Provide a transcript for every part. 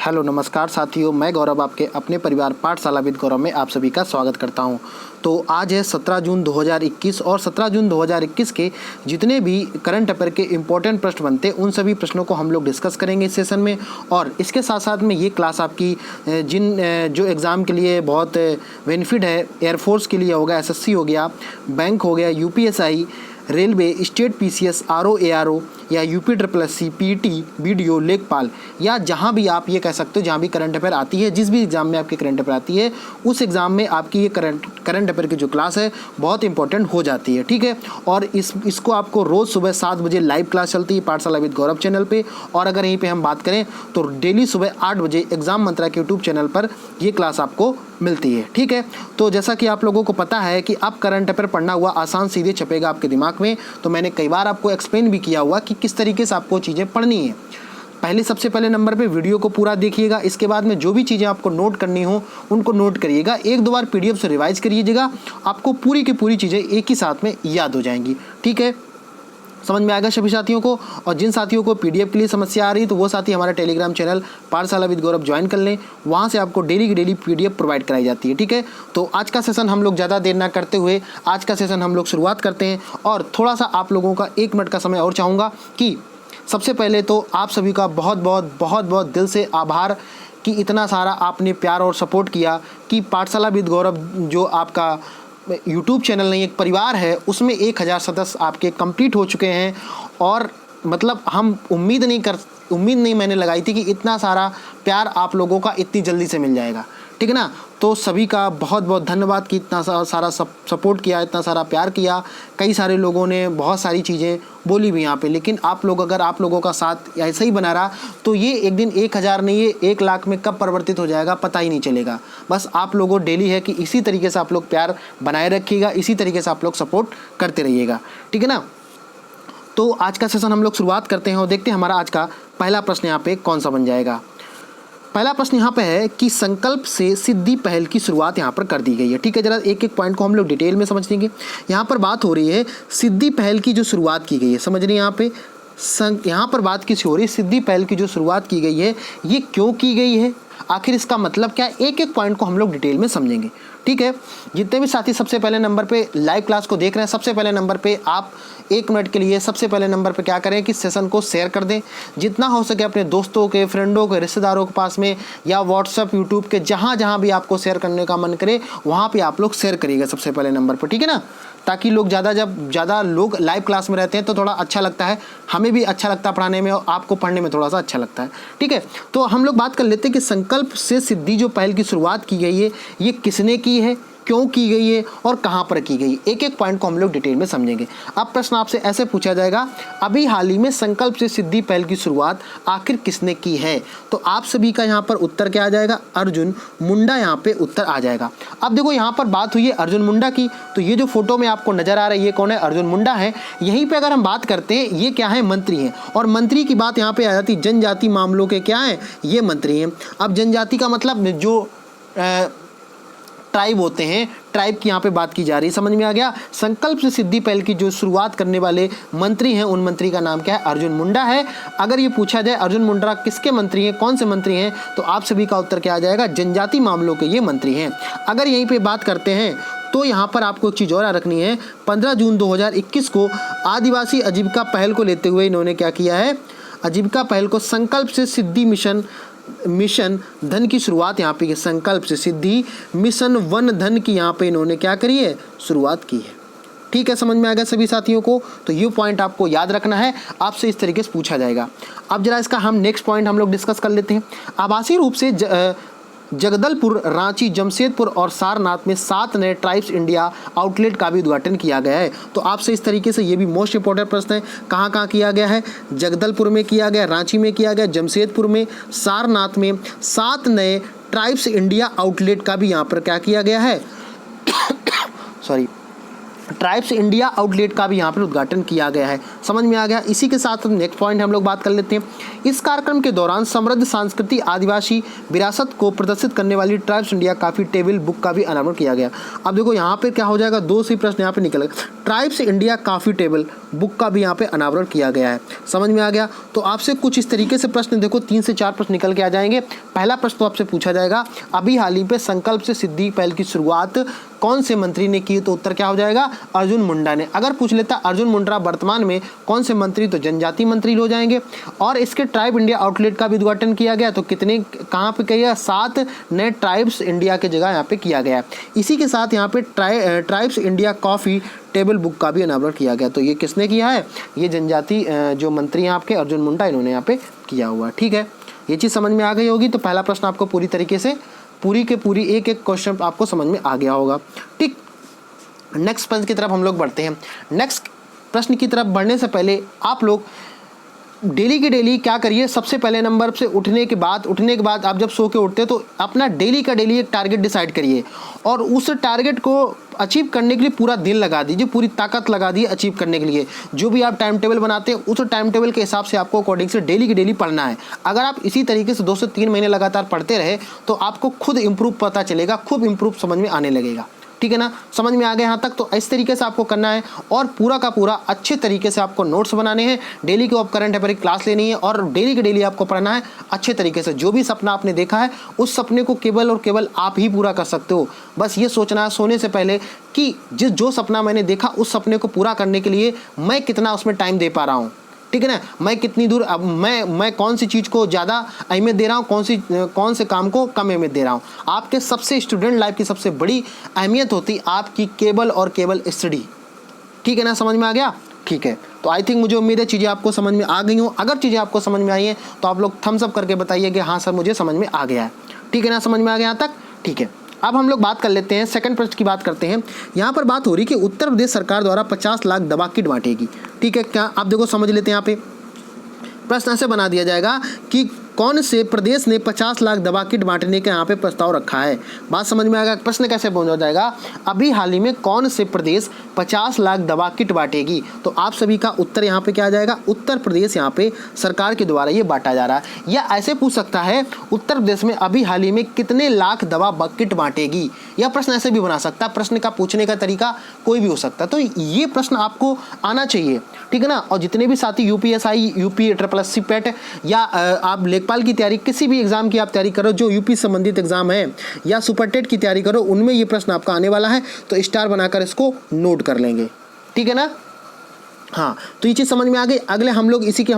Hello नमस्कार साथियों, मैं गौरव आपके अपने परिवार पाठशाला विद गौरव में आप सभी का स्वागत करता हूं। तो आज है 17 जून 2021 और 17 जून 2021 के जितने भी करंट अफेयर के इम्पोर्टेंट प्रश्न बनते हैं उन सभी प्रश्नों को हम लोग डिस्कस करेंगे इस सेशन में। और इसके साथ साथ में ये क्लास आपकी जो एग्ज़ाम के लिए बहुत बेनिफिट है, एयरफोर्स के लिए हो गया, एसएससी हो गया, बैंक हो गया, UPSI, railway, state PCS, RO ARO या यूपीएससी, पीटी, बीडीओ, लेखपाल या जहां भी आप ये कह सकते हो जहां भी करंट अफेयर आती है, जिस भी एग्जाम में आपके करंट अफेयर आती है उस एग्जाम में आपकी ये करंट अफेयर की जो क्लास है बहुत इंपॉर्टेंट हो जाती है। ठीक है, और इसको आपको रोज़ सुबह 7 बजे लाइव क्लास चलती है पाठशाला विद गौरव चैनल पे। और अगर यहीं पे हम बात करें तो डेली सुबह 8 बजे एग्जाम मंत्रा के यूट्यूब चैनल पर ये क्लास आपको मिलती है। ठीक है, तो जैसा कि आप लोगों को पता है कि अब करंट अफेयर पढ़ना हुआ आसान सीधे छपेगा आपके दिमाग में, तो मैंने कई बार आपको एक्सप्लेन भी किया हुआ कि किस तरीके से आपको चीज़ें पढ़नी है। सबसे पहले नंबर पे वीडियो को पूरा देखिएगा, इसके बाद में जो भी चीज़ें आपको नोट करनी हो उनको नोट करिएगा, एक दो बार पीडीएफ से रिवाइज करिएगा, आपको पूरी की पूरी चीज़ें एक ही साथ में याद हो जाएंगी। ठीक है, समझ में आएगा सभी साथियों को। और जिन साथियों को पीडीएफ के लिए समस्या आ रही है तो वो साथी हमारा टेलीग्राम चैनल पाठशाला विद गौरव ज्वाइन कर लें, वहाँ से आपको डेली की डेली पीडीएफ प्रोवाइड कराई जाती है। ठीक है, तो आज का सेशन हम लोग ज़्यादा देर ना करते हुए आज का सेशन हम लोग शुरुआत करते हैं। और थोड़ा सा आप लोगों का 1 मिनट का समय और चाहूँगा कि सबसे पहले तो आप सभी का बहुत बहुत दिल से आभार कि इतना सारा आपने प्यार और सपोर्ट किया कि पाठशाला विद गौरव जो आपका यूट्यूब चैनल नहीं एक परिवार है उसमें 1000 सदस्य आपके कंप्लीट हो चुके हैं। और मतलब हम उम्मीद नहीं मैंने लगाई थी कि इतना सारा प्यार आप लोगों का इतनी जल्दी से मिल जाएगा। ठीक है ना, तो सभी का बहुत बहुत धन्यवाद कि इतना सारा सपोर्ट किया, इतना सारा प्यार किया। कई सारे लोगों ने बहुत सारी चीज़ें बोली भी यहाँ पे, लेकिन अगर आप लोगों का साथ ऐसा ही बना रहा तो ये एक दिन 1000 नहीं, ये 1 लाख में कब परिवर्तित हो जाएगा पता ही नहीं चलेगा। बस आप लोगों डेली है कि इसी तरीके से आप लोग प्यार बनाए रखिएगा, इसी तरीके से आप लोग सपोर्ट करते रहिएगा। ठीक है ना, तो आज का सेशन हम लोग शुरुआत करते हैं और देखते हैं हमारा आज का पहला प्रश्न यहाँ पे कौन सा बन जाएगा। पहला प्रश्न यहाँ पे है कि संकल्प से सिद्धि पहल की शुरुआत यहाँ पर कर दी गई है। ठीक है, जरा एक एक पॉइंट को हम लोग डिटेल में समझ लेंगे। यहाँ पर बात हो रही है सिद्धि पहल की जो शुरुआत की गई है, समझ रही हैं यहाँ पर बात किसी हो रही है सिद्धि पहल की जो शुरुआत की गई है ये क्यों की गई है, आखिर इसका मतलब क्या है, एक एक पॉइंट को हम लोग डिटेल में समझेंगे। ठीक है, जितने भी साथी सबसे पहले नंबर पे लाइव क्लास को देख रहे हैं, सबसे पहले नंबर पे आप 1 मिनट के लिए सबसे पहले नंबर पे क्या करें कि सेशन को शेयर कर दें, जितना हो सके अपने दोस्तों के, फ्रेंडों के, रिश्तेदारों के पास में या व्हाट्सएप, यूट्यूब के जहाँ भी आपको शेयर करने का मन करे वहाँ पे आप लोग शेयर करिएगा सबसे पहले नंबर पर। ठीक है ना, ताकि जब ज़्यादा लोग लाइव क्लास में रहते हैं तो थोड़ा अच्छा लगता है, हमें भी अच्छा लगता है पढ़ाने में और आपको पढ़ने में थोड़ा सा अच्छा लगता है। ठीक है, तो हम लोग बात कर लेते हैं कि संकल्प से सिद्धि जो पहल की शुरुआत की गई है ये किसने की है, क्यों की गई है और कहाँ पर की गई, एक एक पॉइंट को हम लोग डिटेल में समझेंगे। अब प्रश्न आपसे ऐसे पूछा जाएगा, अभी हाल ही में संकल्प से सिद्धि पहल की शुरुआत आखिर किसने की है, तो आप सभी का यहाँ पर उत्तर क्या आ जाएगा, अर्जुन मुंडा यहाँ पे उत्तर आ जाएगा। अब देखो यहाँ पर बात हुई है अर्जुन मुंडा की, तो ये जो फोटो में आपको नजर आ रहा है ये कौन है, अर्जुन मुंडा है। यहीं पर अगर हम बात करते हैं ये क्या है, मंत्री हैं, और मंत्री की बात यहाँ पे आ जाती है, जनजाति मामलों के क्या है, ये मंत्री हैं। अब जनजाति का मतलब जो ट्राइब होते हैं, ट्राइब की यहाँ पे बात की जा रही है, समझ में आ गया। संकल्प से सिद्धि पहल की जो शुरुआत करने वाले मंत्री हैं उन मंत्री का नाम क्या है, अर्जुन मुंडा है। अगर ये पूछा जाए अर्जुन मुंडा किसके मंत्री हैं, कौन से मंत्री हैं, तो आप सभी का उत्तर क्या आ जाएगा, जनजाति मामलों के ये मंत्री हैं। अगर यहीं पे बात करते हैं तो यहाँ पर आपको एक चीज़ और रखनी है, 15 जून 2021 को आदिवासी आजीविका पहल को लेते हुए इन्होंने क्या किया है, आजीविका पहल को संकल्प से सिद्धि मिशन धन की शुरुआत यहाँ पे, संकल्प से सिद्धि मिशन वन धन की यहाँ पे इन्होंने क्या करी है, शुरुआत की है। ठीक है, समझ में आ गया सभी साथियों को, तो ये पॉइंट आपको याद रखना है, आपसे इस तरीके से पूछा जाएगा। अब जरा इसका हम नेक्स्ट पॉइंट हम लोग डिस्कस कर लेते हैं। आभासी रूप से जगदलपुर, रांची, जमशेदपुर और सारनाथ में 7 नए ट्राइब्स इंडिया आउटलेट का भी उद्घाटन किया गया है। तो आपसे इस तरीके से ये भी मोस्ट इंपॉर्टेंट प्रश्न है, कहाँ कहाँ किया गया है, जगदलपुर में किया गया, रांची में किया गया, जमशेदपुर में, सारनाथ में 7 नए ट्राइब्स इंडिया आउटलेट का भी यहाँ पर क्या किया गया है सॉरी ट्राइब्स इंडिया आउटलेट का भी यहाँ पर उद्घाटन किया गया है। समझ में आ गया। इसी के साथ नेक्स्ट पॉइंट हम लोग बात कर लेते हैं। इस कार्यक्रम के दौरान समृद्ध सांस्कृतिक आदिवासी विरासत को प्रदर्शित करने वाली tribes India coffee table book का भी अनावरण किया गया। अब देखो यहाँ पे क्या हो जाएगा, 2 से प्रश्न यहाँ पे निकल गए। Tribes India coffee table book का भी यहाँ पे अनावरण किया गया है। समझ में आ गया। तो आपसे कुछ इस तरीके से प्रश्न देखो 3 से 4 प्रश्न निकल के आ जाएंगे। पहला प्रश्न तो आपसे पूछा जाएगा, अभी हाल ही पे संकल्प से सिद्धि पहल की शुरुआत कौन से मंत्री ने की? तो उत्तर क्या हो जाएगा, अर्जुन मुंडा ने। अगर पूछ लेता अर्जुन मुंडा वर्तमान में कौन से मंत्री, तो जनजाति मंत्री हो जाएंगे। और इसके ट्राइब इंडिया आउटलेट का भी उद्घाटन किया गया। तो कितने कहाँ पे किया? 7 नए ट्राइब्स इंडिया के जगह यहाँ पे किया गया। इसी के साथ यहाँ पे tribes India coffee table book का भी अनावरण किया गया। तो ये किसने किया है? ये जनजाति जो मंत्री हैं आपके अर्जुन मुंडा, इन्होंने यहाँ पे किया हुआ। ठीक है, ये चीज़ समझ में आ गई होगी। तो पहला प्रश्न आपको पूरी तरीके से पूरी के पूरी एक एक क्वेश्चन आपको समझ में आ गया होगा। ठीक, नेक्स्ट प्रश्न की तरफ हम लोग बढ़ते हैं। नेक्स्ट प्रश्न की तरफ बढ़ने से पहले आप लोग डेली के डेली क्या करिए, सबसे पहले नंबर से उठने के बाद आप जब सो के उठते हैं तो अपना डेली का डेली एक टारगेट डिसाइड करिए और उस टारगेट को अचीव करने के लिए पूरा दिन लगा दीजिए, पूरी ताकत लगा दीजिए अचीव करने के लिए। जो भी आप टाइम टेबल बनाते हैं उस टाइम टेबल के हिसाब से आपको अकॉर्डिंग से डेली की डेली पढ़ना है। अगर आप इसी तरीके से 2 से 3 महीने लगातार पढ़ते रहे तो आपको खुद इम्प्रूव पता चलेगा, खुद इम्प्रूव समझ में आने लगेगा। ठीक है ना, समझ में आ गया यहाँ तक। तो इस तरीके से आपको करना है और पूरा का पूरा अच्छे तरीके से आपको नोट्स बनाने हैं। डेली को आप करंट अफेयर की क्लास लेनी है और डेली के डेली आपको पढ़ना है अच्छे तरीके से। जो भी सपना आपने देखा है उस सपने को केवल और केवल आप ही पूरा कर सकते हो। बस ये सोचना है सोने से पहले कि जो सपना मैंने देखा उस सपने को पूरा करने के लिए मैं कितना उसमें टाइम दे पा रहा हूँ। ठीक है ना, मैं कितनी दूर, अब मैं कौन सी चीज़ को ज़्यादा अहमियत दे रहा हूँ, कौन से काम को कम अहमियत दे रहा हूँ। आपके सबसे स्टूडेंट लाइफ की सबसे बड़ी अहमियत होती आपकी केवल और केवल स्टडी। ठीक है ना, समझ में आ गया। ठीक है, तो आई थिंक मुझे उम्मीद है चीज़ें आपको समझ में आ गई हो। अगर चीज़ें आपको समझ में आई हैं तो आप लोग थम्स अप करके बताइए कि हाँ सर मुझे समझ में आ गया है। ठीक है ना, समझ में आ गया यहाँ तक। ठीक है, अब हम लोग बात कर लेते हैं, सेकंड प्रश्न की बात करते हैं। यहाँ पर बात हो रही कि उत्तर प्रदेश सरकार द्वारा 50 लाख दवा किट बांटेगी। ठीक है, क्या आप देखो समझ लेते हैं। यहाँ पे प्रश्न ऐसे बना दिया जाएगा कि कौन से प्रदेश ने 50 लाख दवा किट बांटने का यहाँ पे प्रस्ताव रखा है। बात समझ में आएगा। प्रश्न कैसे पहुंचा जाएगा, अभी हाल ही में कौन से प्रदेश 50 लाख दवा किट बांटेगी। तो आप सभी का उत्तर यहाँ पे क्या आ जाएगा, उत्तर प्रदेश यहाँ पे सरकार के द्वारा ये बांटा जा रहा है। या ऐसे पूछ सकता है उत्तर प्रदेश में अभी हाल ही में कितने लाख दवा किट बांटेगी। यह प्रश्न ऐसे भी बना सकता है। प्रश्न का पूछने का तरीका कोई भी हो सकता है। तो ये प्रश्न आपको आना चाहिए। ठीक है ना। और जितने भी साथी यूपीएसआई, यूपी SSC पेट या आप लेखपाल की तैयारी, किसी भी एग्जाम की आप तैयारी करो जो यूपी संबंधित एग्जाम है या सुपर टेट की तैयारी करो, उनमें ये प्रश्न आपका आने वाला है। तो स्टार बनाकर इसको नोट कर लेंगे। ठीक है ना। हाँ, तो ये चीज़ समझ में आ गई। अगले हम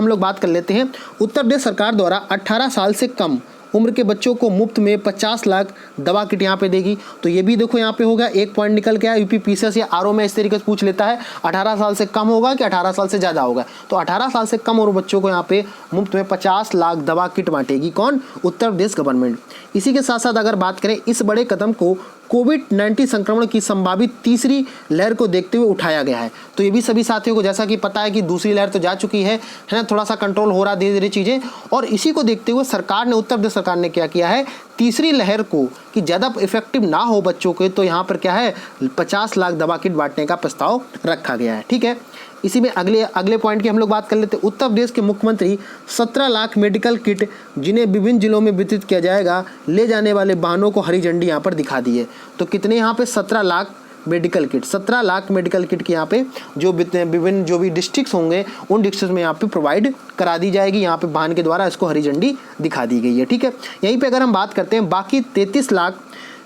लोग बात कर लेते हैं। उत्तर प्रदेश सरकार द्वारा 18 साल से कम उम्र के बच्चों को मुफ्त में 50 लाख दवा किट यहाँ पे देगी। तो ये भी देखो यहाँ पे होगा, एक पॉइंट निकल के आया। यूपी PCS या RO में इस तरीके से पूछ लेता है 18 साल से कम होगा कि 18 साल से ज़्यादा होगा। तो 18 साल से कम उम्र बच्चों को यहाँ पे मुफ्त में 50 लाख दवा किट बांटेगी कौन, उत्तर प्रदेश गवर्नमेंट। इसी के साथ साथ अगर बात करें, इस बड़े कदम को कोविड-19 संक्रमण की संभावित तीसरी लहर को देखते हुए उठाया गया है। तो ये भी सभी साथियों को जैसा कि पता है कि दूसरी लहर तो जा चुकी है ना, थोड़ा सा कंट्रोल हो रहा धीरे धीरे चीज़ें। और इसी को देखते हुए सरकार ने, उत्तर प्रदेश सरकार ने क्या किया है, तीसरी लहर को कि ज़्यादा इफेक्टिव ना हो बच्चों के, तो यहाँ पर क्या है 50 लाख दवा किट बांटने का प्रस्ताव रखा गया है। ठीक है। इसी में अगले पॉइंट की हम लोग बात कर लेते हैं। उत्तर प्रदेश के मुख्यमंत्री 17 लाख मेडिकल किट जिन्हें विभिन्न जिलों में वितरित किया जाएगा, ले जाने वाले वाहनों को हरी झंडी यहाँ पर दिखा दी है। तो कितने यहाँ पे 17 lakh medical kit, 17 lakh medical kit की यहाँ पे जो विभिन्न जो भी डिस्ट्रिक्ट्स होंगे उन डिस्ट्रिक्ट्स में यहाँ पे प्रोवाइड करा दी जाएगी। यहाँ पे वाहन के द्वारा इसको हरी झंडी दिखा दी गई है। ठीक है। यहीं पे अगर हम बात करते हैं, बाकी 33 लाख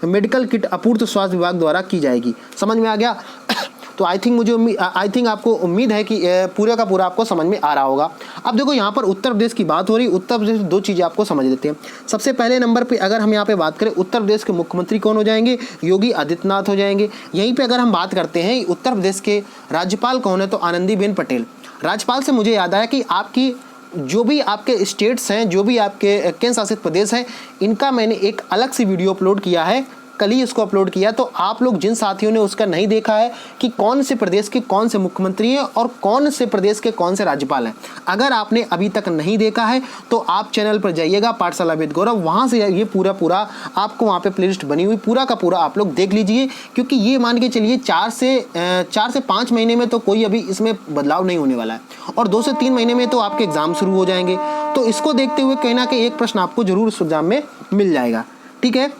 मेडिकल किट अपूर्त स्वास्थ्य विभाग द्वारा की जाएगी। समझ में आ गया। तो आई थिंक आपको उम्मीद है कि पूरा का पूरा आपको समझ में आ रहा होगा। अब देखो यहाँ पर उत्तर प्रदेश की बात हो रही। उत्तर प्रदेश में 2 चीज़ें आपको समझ लेते हैं। सबसे पहले नंबर पे अगर हम यहाँ पे बात करें, उत्तर प्रदेश के मुख्यमंत्री कौन हो जाएंगे, योगी आदित्यनाथ हो जाएंगे। यहीं पे अगर हम बात करते हैं उत्तर प्रदेश के राज्यपाल कौन है, तो आनंदीबेन पटेल। राज्यपाल से मुझे याद आया कि आपकी जो भी आपके स्टेट्स हैं, जो भी आपके केंद्र शासित प्रदेश हैं, इनका मैंने एक अलग सी वीडियो अपलोड किया है कल ही इसको अपलोड किया। तो आप लोग जिन साथियों ने उसका नहीं देखा है कि कौन से प्रदेश के कौन से मुख्यमंत्री हैं और कौन से प्रदेश के कौन से राज्यपाल हैं, अगर आपने अभी तक नहीं देखा है तो आप चैनल पर जाइएगा पाठशाला विद गौरव, वहाँ से ये पूरा आपको वहाँ पे प्लेलिस्ट बनी हुई पूरा का पूरा आप लोग देख लीजिए। क्योंकि ये मान के चलिए 4 से 5 महीने में तो कोई अभी इसमें बदलाव नहीं होने वाला है, और 2 से 3 महीने में तो आपके एग्जाम शुरू हो जाएंगे। तो इसको देखते हुए कहीं ना कहीं एक प्रश्न आपको जरूर इस एग्जाम में मिल जाएगा। ठीक है,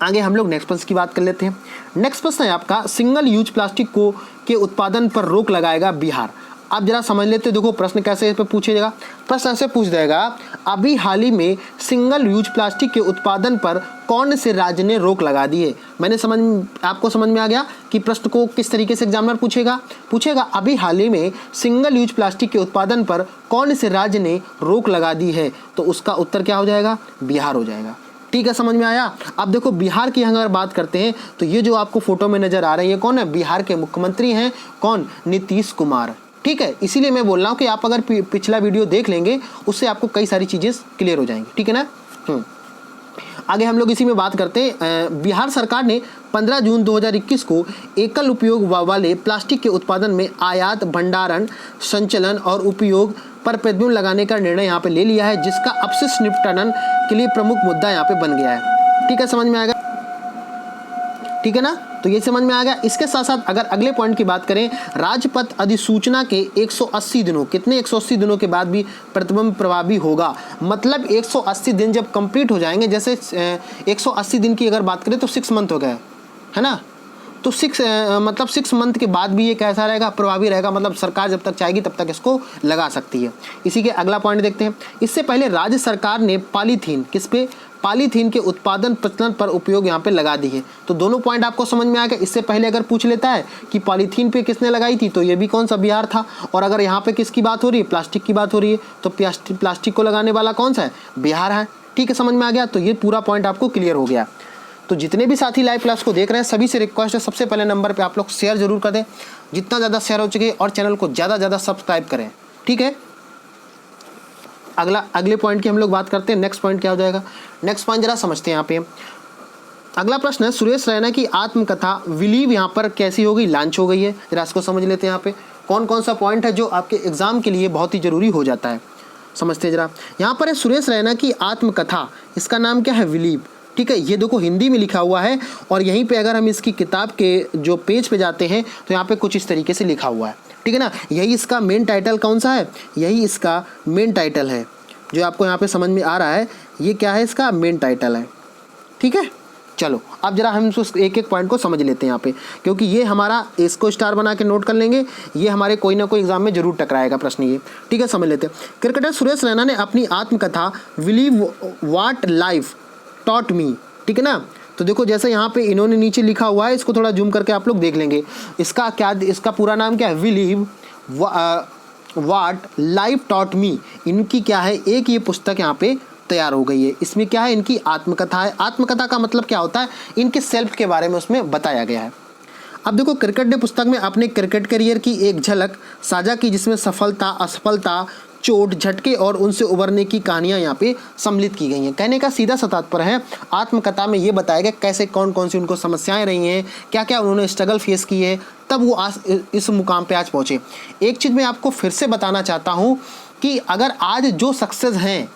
आगे हम लोग नेक्स्ट प्रश्न की बात कर लेते हैं। नेक्स्ट प्रश्न है आपका, सिंगल यूज प्लास्टिक के उत्पादन पर रोक लगाएगा बिहार। आप जरा समझ लेते, देखो प्रश्न कैसे पे पूछेगा। प्रश्न ऐसे पूछ देगा, अभी हाल ही में सिंगल यूज प्लास्टिक के उत्पादन पर कौन से राज्य ने रोक लगा दी है। आपको समझ में आ गया कि प्रश्न को किस तरीके से एग्जामिनर पूछेगा अभी हाल ही में सिंगल यूज प्लास्टिक के उत्पादन पर कौन से राज्य ने रोक लगा दी है, तो उसका उत्तर क्या हो जाएगा, बिहार हो जाएगा। ठीक है, समझ में आया। अब देखो बिहार की अगर बात करते हैं तो ये जो आपको फोटो में नजर आ रही है कौन है, बिहार के मुख्यमंत्री हैं, कौन, नीतीश कुमार। ठीक है, इसीलिए मैं बोल रहा हूँ कि आप अगर पिछला वीडियो देख लेंगे उससे आपको कई सारी चीजें क्लियर हो जाएंगी। ठीक है ना। आगे हम लोग इसी में बात करते हैं। बिहार सरकार ने 15 जून 2021 को एकल उपयोग वाले प्लास्टिक के उत्पादन में आयात, भंडारण, संचलन और उपयोग पर प्रतिबंध लगाने का निर्णय यहाँ पे ले लिया है, जिसका अपशिष्ट निपटान के लिए प्रमुख मुद्दा यहाँ पे बन गया है। ठीक है, समझ में आएगा। ठीक है ना, तो ये समझ में आ गया। इसके साथ साथ अगर अगले पॉइंट की बात करें, राजपत्र अधिसूचना के 180 दिनों, कितने 180 दिनों के बाद भी प्रतिबंध प्रभावी होगा। मतलब 180 दिन जब कंप्लीट हो जाएंगे, जैसे 180 दिन की अगर बात करें तो 6 मंथ हो गए, है ना। तो 6 मंथ के बाद भी ये कैसा रहेगा, प्रभावी रहेगा। मतलब सरकार जब तक चाहेगी तब तक इसको लगा सकती है। इसी के अगला पॉइंट देखते हैं। इससे पहले राज्य सरकार ने पॉलीथीन के उत्पादन प्रचलन पर उपयोग यहाँ पे लगा दी है। तो दोनों पॉइंट आपको समझ में आ गया। इससे पहले अगर पूछ लेता है कि पॉलीथीन पे किसने लगाई थी, तो ये भी कौन सा, बिहार था। और अगर यहाँ पे किसकी बात हो रही है, प्लास्टिक की बात हो रही है, तो प्लास्टिक को लगाने वाला कौन सा है, बिहार है। ठीक है, समझ में आ गया। तो ये पूरा पॉइंट आपको क्लियर हो गया। तो जितने भी साथी लाइव क्लास को देख रहे हैं सभी से रिक्वेस्ट है, सबसे पहले नंबर पे आप लोग शेयर जरूर कर दें, जितना ज़्यादा शेयर हो चुके, और चैनल को ज़्यादा सब्सक्राइब करें। ठीक है, अगले पॉइंट की हम लोग बात करते हैं। नेक्स्ट पॉइंट क्या हो जाएगा, नेक्स्ट पॉइंट जरा समझते हैं यहाँ पे। अगला प्रश्न है, सुरेश रैना की आत्मकथा विलीव यहाँ पर कैसी हो गई, लॉन्च हो गई है। जरा इसको समझ लेते हैं। यहाँ पे कौन कौन सा पॉइंट है जो आपके एग्जाम के लिए बहुत ही जरूरी हो जाता है, समझते हैं जरा। यहाँ पर है सुरेश रैना की आत्मकथा, इसका नाम क्या है, विलीव। ठीक है, ये देखो हिंदी में लिखा हुआ है, और यहीं पे अगर हम इसकी किताब के जो पेज पे जाते हैं तो यहाँ पे कुछ इस तरीके से लिखा हुआ है। ठीक है ना, यही इसका मेन टाइटल कौन सा है, यही इसका मेन टाइटल है जो आपको यहाँ पे समझ में आ रहा है। ये क्या है, इसका मेन टाइटल है। ठीक है, चलो अब जरा हम एक एक पॉइंट को समझ लेते हैं यहाँ पे, क्योंकि ये हमारा, इसको स्टार बना के नोट कर लेंगे, ये हमारे कोई ना कोई एग्जाम में जरूर टकराएगा प्रश्न ये। ठीक है, समझ लेते हैं। क्रिकेटर सुरेश रैना ने अपनी आत्मकथा विलीव व्हाट लाइफ टॉट मी, ठीक है ना। तो देखो जैसे यहाँ पे इन्होंने नीचे लिखा हुआ है, इसको थोड़ा जूम करके आप लोग देख लेंगे। इसका पूरा नाम क्या है, विलीव व्हाट लाइफ टॉट मी। इनकी क्या है, एक ये पुस्तक यहाँ पे तैयार हो गई है। इसमें क्या है, इनकी आत्मकथा है। आत्मकथा का मतलब क्या होता है, इनके सेल्फ के बारे में उसमें बताया गया है। अब देखो, क्रिकेट ने पुस्तक में अपने क्रिकेट करियर की एक झलक साझा की, जिसमें सफलता, असफलता, चोट, झटके और उनसे उबरने की कहानियां यहाँ पे सम्मिलित की गई हैं। कहने का सीधा सा तात्पर्य है, आत्मकथा में ये बताया गया कैसे कौन कौन सी उनको समस्याएं रही हैं, क्या क्या उन्होंने स्ट्रगल फेस की है, तब वो आज इस मुकाम पे आज पहुँचे। एक चीज़ मैं आपको फिर से बताना चाहता हूँ कि अगर आज जो सक्सेस हैं,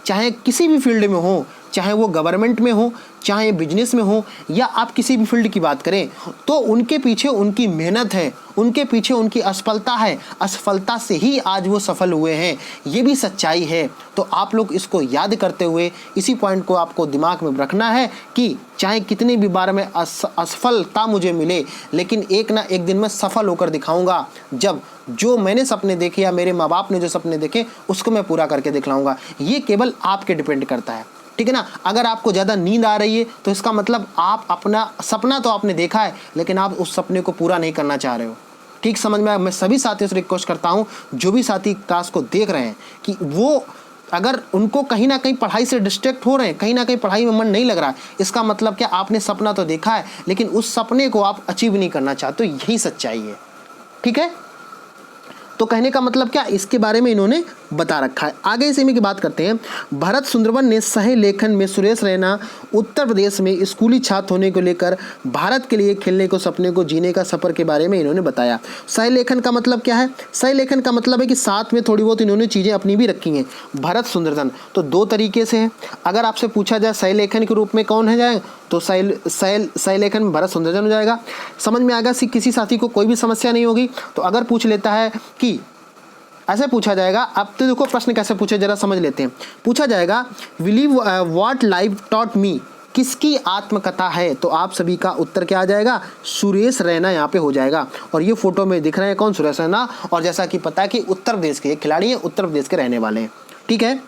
चाहे किसी भी फील्ड में हो, चाहे वो गवर्नमेंट में हो, चाहे बिजनेस में हो, या आप किसी भी फील्ड की बात करें, तो उनके पीछे उनकी मेहनत है, उनके पीछे उनकी असफलता है। असफलता से ही आज वो सफल हुए हैं, ये भी सच्चाई है। तो आप लोग इसको याद करते हुए इसी पॉइंट को आपको दिमाग में रखना है कि चाहे कितनी भी बार में असफलता मुझे मिले, लेकिन एक ना एक दिन मैं सफल होकर दिखाऊंगा, जब जो मैंने सपने देखे या मेरे माँ बाप ने जो सपने देखे उसको मैं पूरा करके दिखलाऊंगा। ये केवल आपके डिपेंड करता है। ठीक है ना। अगर आपको ज़्यादा नींद आ रही है तो इसका मतलब आप अपना सपना तो आपने देखा है, लेकिन आप उस सपने को पूरा नहीं करना चाह रहे हो। ठीक समझ में आया। मैं सभी साथियों से रिक्वेस्ट करता हूँ, जो भी साथी क्लास को देख रहे हैं, कि वो अगर उनको कहीं ना कहीं पढ़ाई से डिस्ट्रैक्ट हो रहे हैं, कहीं ना कहीं पढ़ाई में मन नहीं लग रहा है, इसका मतलब क्या, आपने सपना तो देखा है लेकिन उस सपने को आप अचीव नहीं करना चाहते। तो यही सच्चाई है। ठीक है, तो कहने का मतलब क्या, इसके बारे में इन्होंने बता रखा है। आगे इसी में की बात करते हैं। भरत सुंदरवन ने सह लेखन में सुरेश रैना उत्तर प्रदेश में स्कूली छात्र होने को लेकर भारत के लिए खेलने को सपने को जीने का सफ़र के बारे में इन्होंने बताया। सह लेखन का मतलब क्या है? सह लेखन का मतलब है कि साथ में थोड़ी बहुत इन्होंने चीज़ें अपनी भी रखी हैं। भरत सुंदरदन तो दो तरीके से है। अगर आपसे पूछा जाए सह लेखन के रूप में कौन है जाए तो सह लेखन में भरत सुंदरदन हो जाएगा। समझ में आएगा? किसी साथी को कोई भी समस्या नहीं होगी। तो अगर पूछ लेता है कि ऐसे पूछा जाएगा, अब तो देखो प्रश्न कैसे पूछे जरा समझ लेते हैं। पूछा जाएगा believe what life taught me, किसकी आत्मकथा है? तो आप सभी का उत्तर क्या आ जाएगा? सुरेश रैना यहाँ पे हो जाएगा। और ये फोटो में दिख रहे हैं कौन? सुरेश रैना। और जैसा कि पता है कि उत्तर प्रदेश के खिलाड़ी हैं, उत्तर प्रदेश के रहने वाले हैं। ठीक है,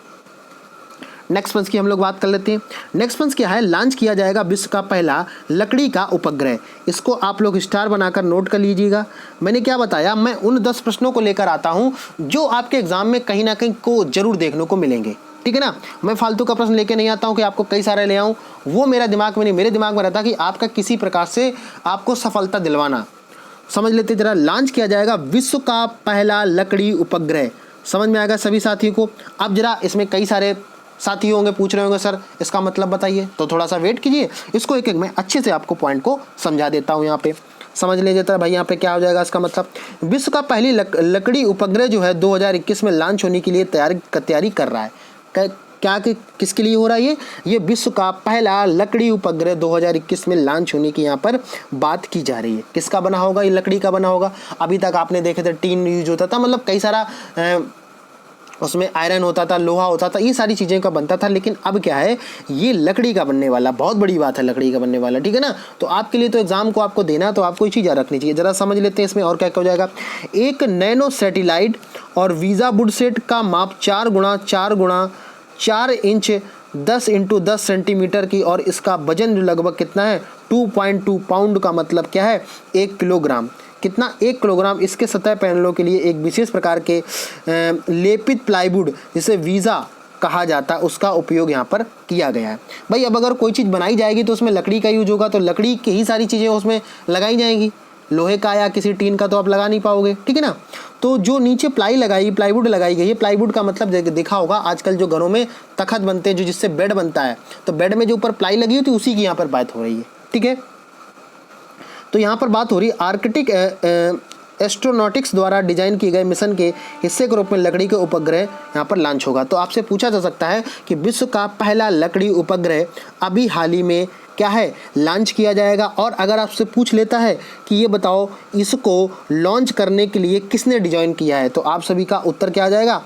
नेक्स्ट पंच की हम लोग बात कर लेते हैं। नेक्स्ट पंच क्या है? लॉन्च किया जाएगा विश्व का पहला लकड़ी का उपग्रह। इसको आप लोग स्टार बनाकर नोट कर लीजिएगा। मैंने क्या बताया, मैं उन 10 प्रश्नों को लेकर आता हूं जो आपके एग्जाम में कहीं ना कहीं को जरूर देखने को मिलेंगे। ठीक है ना, मैं फालतू का प्रश्न लेके नहीं आता हूं कि आपको कई सारे ले आऊं, वो मेरा दिमाग में नहीं, मेरे दिमाग में रहता कि आपका किसी प्रकार से आपको सफलता दिलवाना। समझ लेते जरा, लॉन्च किया जाएगा विश्व का पहला लकड़ी उपग्रह। समझ में आएगा सभी साथियों को? अब जरा इसमें कई सारे साथी होंगे पूछ रहे होंगे सर इसका मतलब बताइए, तो थोड़ा सा वेट कीजिए, इसको एक एक मैं अच्छे से आपको पॉइंट को समझा देता हूँ। यहाँ पे समझ लीजिए भाई, यहाँ पे क्या हो जाएगा इसका मतलब, विश्व का पहली लकड़ी उपग्रह जो है 2021 में लॉन्च होने के लिए तैयारी कर रहा है। क्या किसके लिए हो रहा है ये विश्व का पहला लकड़ी उपग्रह 2021 में लॉन्च होने की यहाँ पर बात की जा रही है। किसका बना होगा? ये लकड़ी का बना होगा। अभी तक आपने देखे थे टीन यूज होता था, मतलब कई सारा उसमें आयरन होता था, लोहा होता था, ये सारी चीज़ें का बनता था, लेकिन अब क्या है, ये लकड़ी का बनने वाला। बहुत बड़ी बात है लकड़ी का बनने वाला। ठीक है ना, तो आपके लिए तो एग्जाम को आपको देना, तो आपको ये चीज़ रखनी चाहिए। जरा समझ लेते हैं इसमें और क्या क्या हो जाएगा। एक नैनो सैटेलाइट और वीज़ा बुडसेट का माप 4 गुणा 4 इंच 10 × 10 सेंटीमीटर की, और इसका वजन लगभग कितना है? 2.2 पाउंड का मतलब क्या है? 1 किलोग्राम। कितना? 1 किलोग्राम। इसके सतह पैनलों के लिए एक विशेष प्रकार के लेपित प्लाईवुड जिसे वीज़ा कहा जाता है उसका उपयोग यहाँ पर किया गया है। भाई अब अगर कोई चीज़ बनाई जाएगी तो उसमें लकड़ी का यूज होगा, तो लकड़ी की ही सारी चीज़ें उसमें लगाई जाएंगी। लोहे का या किसी टीन का तो आप लगा नहीं पाओगे। ठीक है ना, तो जो नीचे प्लाईवुड लगाई गई है, प्लाईवुड का मतलब देखा होगा आजकल जो घरों में तखत बनते हैं, जो जिससे बेड बनता है, तो बेड में जो ऊपर प्लाई लगी होती है उसी की यहाँ पर बात हो रही है। ठीक है, तो यहाँ पर बात हो रही है आर्कटिक एस्ट्रोनॉटिक्स द्वारा डिजाइन किए गए मिशन के हिस्से के रूप में लकड़ी के उपग्रह यहाँ पर लॉन्च होगा। तो आपसे पूछा जा सकता है कि विश्व का पहला लकड़ी उपग्रह अभी हाल ही में क्या है? लॉन्च किया जाएगा। और अगर आपसे पूछ लेता है कि ये बताओ इसको लॉन्च करने के लिए किसने डिजाइन किया है, तो आप सभी का उत्तर क्या आ जाएगा?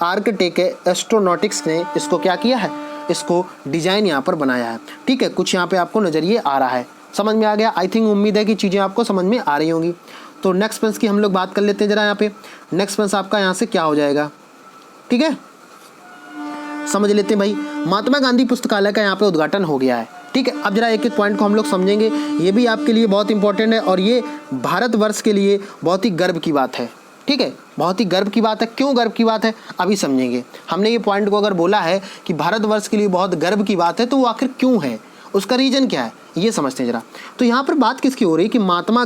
आर्कटिक एस्ट्रोनॉटिक्स ने इसको क्या किया है? इसको डिजाइन यहाँ पर बनाया है। ठीक है, कुछ यहाँ पे आपको नजरिए आ रहा है, समझ में आ गया? आई थिंक, उम्मीद है कि चीज़ें आपको समझ में आ रही होंगी। तो नेक्स्ट पंच की हम लोग बात कर लेते हैं जरा। यहाँ पे नेक्स्ट पंच आपका यहाँ से क्या हो जाएगा? ठीक है, समझ लेते हैं भाई। महात्मा गांधी पुस्तकालय का यहाँ पे उद्घाटन हो गया है। ठीक है, अब जरा एक एक पॉइंट को हम लोग समझेंगे, ये भी आपके लिए बहुत इंपॉर्टेंट है और ये भारतवर्ष के लिए बहुत ही गर्व की बात है। ठीक है, बहुत ही गर्व की बात है। क्यों गर्व की बात है अभी समझेंगे। हमने ये पॉइंट को अगर बोला है कि भारतवर्ष के लिए बहुत गर्व की बात है, तो वो आखिर क्यों है, उसका रीजन क्या है, ये समझते हैं जरा। तो यहाँ पर बात किसकी हो रही है कि महात्मा